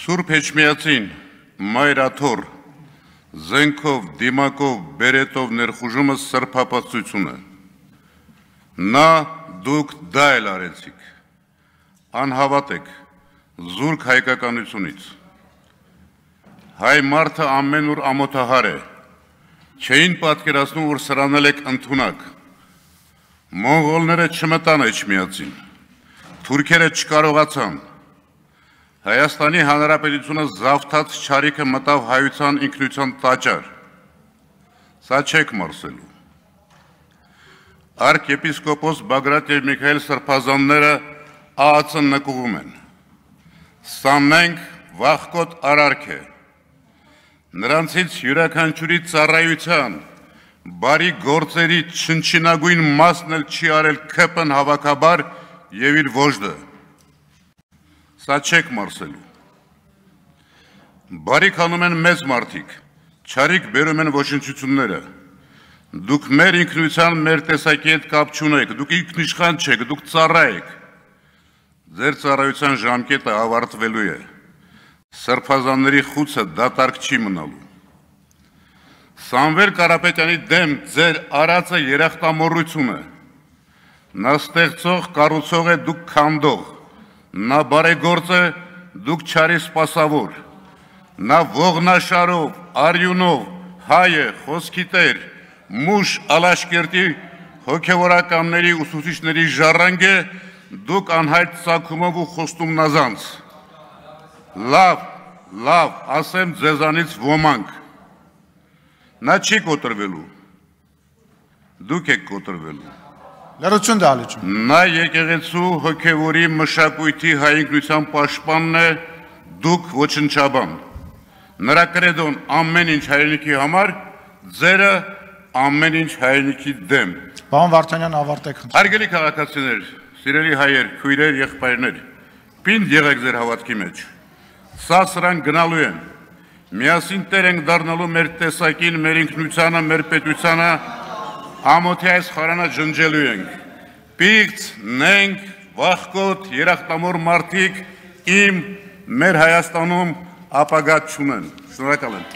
Սուրբ Էջմիածին, մայրաթոռ, զենքով, դիմակով, բերետով ներխուժումը սրբապատծություն է։ Նա դուք դա էլ արեցիք, անհավատ եք, զուրկ հայկականությունից։ Հայ մարդը ամենուր ամոթահար է, չէին պատկերացնում, որ սրանել եք ընդունակ։ Մոնղոլները չմտան Էջմիածին, թուրքերը չկարողացան, Հայաստանի Հանրապետությունը զավթած չարիքը մտավ հայության ինքնության տաճար, սա չեք մարսելու։ Արքեպիսկոպոս Բագրատ և Միքայել Սրբազանները ԱԱՑ-ը նկուղում են, սա մենք վախկոտ արարք է, նրանցից յուրաքանչյուրի ծառայության, բարի գործերի չնչինագույն մասն էլ չի արել քպն հավաքաբար և իր ոժդը, սա չեք մարսելու։ Բարիք անում են մեծ մարդիկ, չարիք բերում են ոչնչությունները, դուք մեր ինքնության, մեր տեսակի հետ կապ չունեք, դուք ինքնիշխան չեք, դուք ծառա եք, ձեր ծառայության ժամկետը ավարտվելու է, սրբազանների խուցը դատարկ չի մնալու։ Սամվել Կարապետյանի դեմ ձեր արածը երախտամոռություն է, նա ստեղծող, կառուցող է, դուք քանդող, նա բարեգործ է, դուք չարի սպասավոր, նա ողնաշարով, արյունով, հայ է, խոսքի տեր, մուշ Ալաշկերտի հոգևորականների ուսուցիչների ժառանգ է, դուք անհայտ ծագումով ու խոստումնազանց։ Լավ, ասեմ ձեզանից ոմանք, նա չի կոտրվելու, դուք եք կոտրվելու։ Լրություն դալիճում։ Նա եկեղեցու հոգևորի մշակույթի հայ ինքնության պաշտպանն է, դուք ոչնչաբան։ Նրա կրեդոն ամեն ինչ հայրենիքի համար, ձերը ամեն ինչ հայրենիքի դեմ։ Պարոն Վարդանյան, ավարտեք։ Հարգելի քաղաքացիներ, սիրելի հայեր, քույրեր, եղբայրներ, պինդ եղեք ձեր հավատքի մեջ։ Սա սրանք գնալու են։ Միասին տեր ենք դառնալու մեր տեսակին, մեր ինքնությանը, մեր պետությանը, ամոթի այս խարանը ջնջելու ենք։ Պիղծ, նենք, վախկոտ, երախտամոռ մարդիկ իմ մեր Հայաստանում ապագա չունեն։ Շնորհակալ եմ։